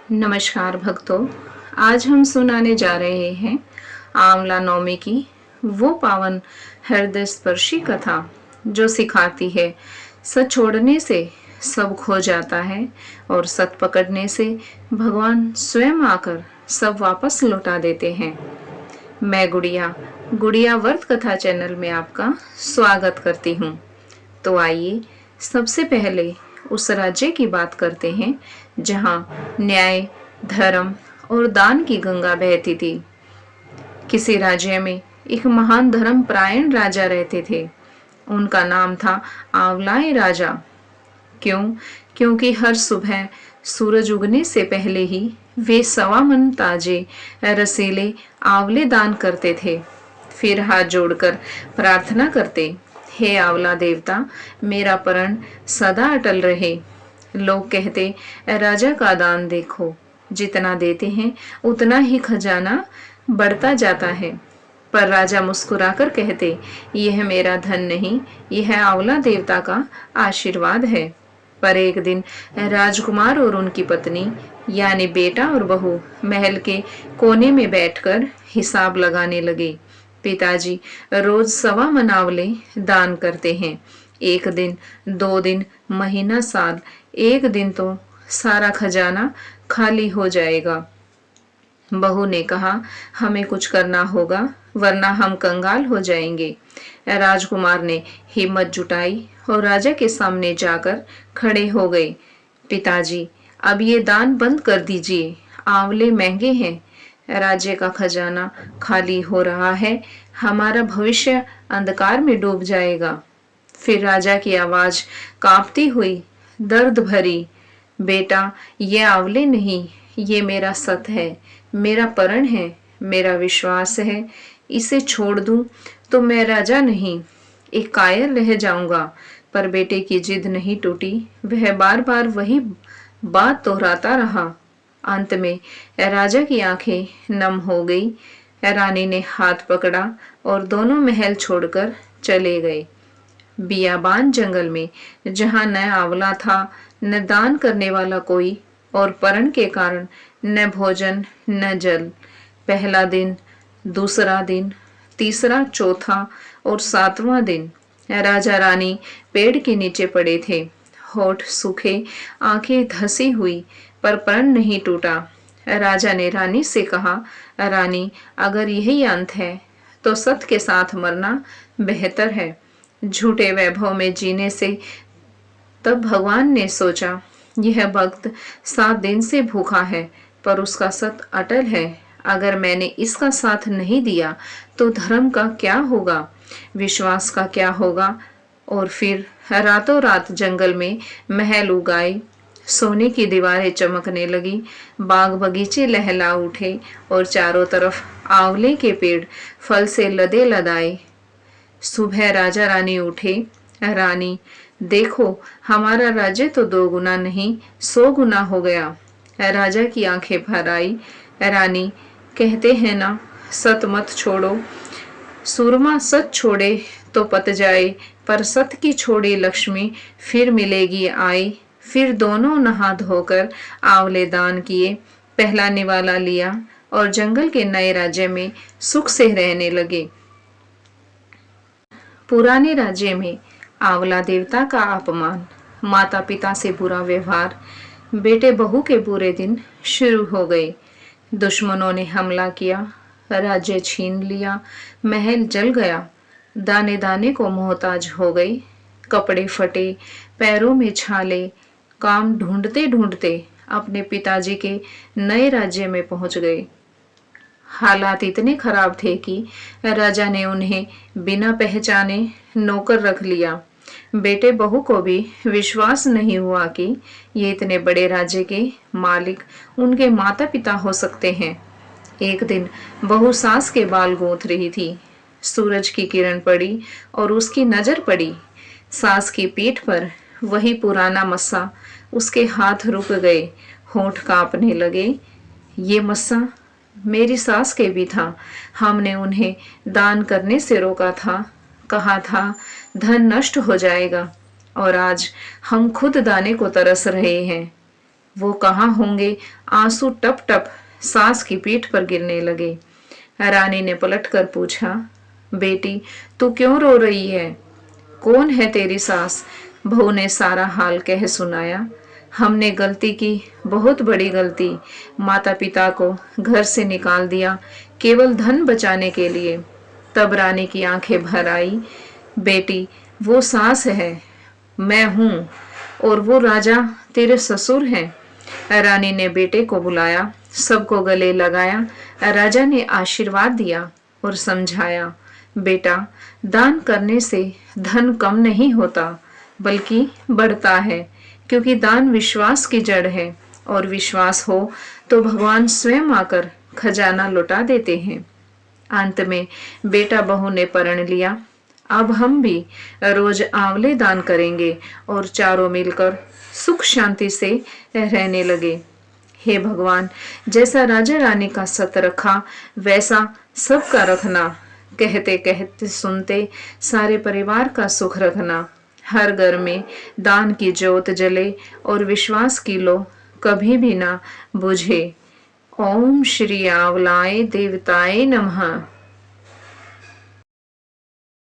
नमस्कार भक्तों। आज हम सुनाने जा रहे हैं आंवला नवमी की वो पावन हृदय स्पर्शी कथा जो सिखाती है सच छोड़ने से सब खो जाता है और सत पकड़ने से भगवान स्वयं आकर सब वापस लौटा देते हैं। मैं गुड़िया गुड़िया व्रत कथा चैनल में आपका स्वागत करती हूँ। तो आइए सबसे पहले उस राज्य की बात करते हैं जहाँ न्याय, धर्म और दान की गंगा बहती थी। किसी राज्य में एक महान धर्मपरायण राजा रहते थे। उनका नाम था आंवलाए राजा। क्यों? क्योंकि हर सुबह सूरज उगने से पहले ही वे 1.25 मन ताजे रसीले आंवले दान करते थे। फिर हाथ जोड़कर प्रार्थना करते, हे आंवला देवता, मेरा प्रण सदा अटल रहे। लोग कहते, राजा का दान देखो, जितना देते हैं उतना ही खजाना बढ़ता जाता है। पर राजा मुस्कुराकर कहते, यह मेरा धन नहीं, यह आंवला देवता का आशीर्वाद है। पर एक दिन राजकुमार और उनकी पत्नी यानी बेटा और बहू महल के कोने में बैठकर हिसाब लगाने लगे। पिताजी रोज 1.25 मन आंवले दान करते हैं। 1 दिन, 2 दिन, महीना, साल, 1 दिन तो सारा खजाना खाली हो जाएगा। बहू ने कहा, हमें कुछ करना होगा वरना हम कंगाल हो जाएंगे। राजकुमार ने हिम्मत जुटाई और राजा के सामने जाकर खड़े हो गए। पिताजी, अब ये दान बंद कर दीजिए, आंवले महंगे हैं, राज्य का खजाना खाली हो रहा है, हमारा भविष्य अंधकार में डूब जाएगा। फिर राजा की आवाज कांपती हुई, दर्द भरी, बेटा, ये आंवले नहीं, ये मेरा सत है, मेरा प्रण है, मेरा विश्वास है। इसे छोड़ दूं तो मैं राजा नहीं, एक कायर रह जाऊंगा। पर बेटे की जिद नहीं टूटी। वह बार बार वही बात दोहराता रहा। अंत में राजा की आंखें नम हो गई। रानी ने हाथ पकड़ा और दोनों महल छोड़कर चले गए। बियाबान जंगल में जहां न आंवला था, न दान करने वाला कोई, और प्रण के कारण न भोजन न जल। पहला दिन, दूसरा दिन, तीसरा, चौथा और 7वां दिन राजा रानी पेड़ के नीचे पड़े थे। होठ सूखे, आंखें धसी हुई, पर प्रण नहीं टूटा। राजा ने रानी से कहा, रानी, अगर यही अंत है तो सत्य के साथ मरना बेहतर है, झूठे वैभव में जीने से। तब भगवान ने सोचा, यह भक्त 7 दिन से भूखा है पर उसका सत्य अटल है। अगर मैंने इसका साथ नहीं दिया तो धर्म का क्या होगा, विश्वास का क्या होगा। और फिर रातों रात जंगल में महल उगाए, सोने की दीवारें चमकने लगी, बाग बगीचे लहला उठे और चारों तरफ आंवले के पेड़ फल से लदे लदाए। सुबह राजा रानी उठे, रानी देखो, हमारा राज्य तो 2 गुना नहीं 100 गुना हो गया। राजा की आंखें भर आई। रानी, कहते हैं ना, सत मत छोड़ो। सूरमा सत छोड़े तो पत जाए, पर सत की छोड़ी लक्ष्मी फिर मिलेगी आई। फिर दोनों नहा धोकर आंवले दान किए, पहला निवाला लिया और जंगल के नए राज्य में सुख से रहने लगे। पुराने राज्य में आंवला देवता का अपमान, माता पिता से बुरा व्यवहार, बेटे बहू के बुरे दिन शुरू हो गए। दुश्मनों ने हमला किया, राज्य छीन लिया, महल जल गया, दाने दाने को मोहताज हो गई, कपड़े फटे, पैरों में छाले। काम ढूंढते ढूंढते अपने पिताजी के नए राज्य में पहुंच गए। हालात इतने खराब थे कि राजा ने उन्हें बिना पहचाने नौकर रख लिया। बेटे बहू को भी विश्वास नहीं हुआ कि ये इतने बड़े राज्य के मालिक उनके माता पिता हो सकते हैं। एक दिन बहू सास के बाल गूंथ रही थी। सूरज की किरण पड़ी और उसकी नजर पड़ी सास की पीठ पर। वही पुराना मस्सा, उसके हाथ रुक गए, होंठ कांपने लगे। ये मस्सा मेरी सास के भी था। हमने उन्हें दान करने से रोका था, कहा था धन नष्ट हो जाएगा, और आज हम खुद दाने को तरस रहे हैं। वो कहाँ होंगे? आंसू टप टप सास की पीठ पर गिरने लगे। रानी ने पलटकर पूछा, बेटी तू क्यों रो रही है? कौन है तेरी सास? बहू ने सारा हाल कह सुनाया। हमने गलती की, बहुत बड़ी गलती। माता पिता को घर से निकाल दिया केवल धन बचाने के लिए। तब रानी की आंखें भर आई। बेटी वो सास है, मैं हूं, और वो राजा तेरे ससुर हैं। रानी ने बेटे को बुलाया, सबको गले लगाया। राजा ने आशीर्वाद दिया और समझाया, बेटा दान करने से धन कम नहीं होता बल्कि बढ़ता है, क्योंकि दान विश्वास की जड़ है और विश्वास हो तो भगवान स्वयं आकर खजाना लौटा देते हैं। अंत में बेटा बहू ने परण लिया। अब हम भी रोज आंवले दान करेंगे और चारों मिलकर सुख शांति से रहने लगे। हे भगवान, जैसा राजा रानी का सत रखा वैसा सबका रखना। कहते कहते सुनते सारे परिवार का सुख रखना। हर घर में दान की ज्योत जले और विश्वास की लो कभी भी ना बुझे। ओम श्री आंवलाय देवताय नमः।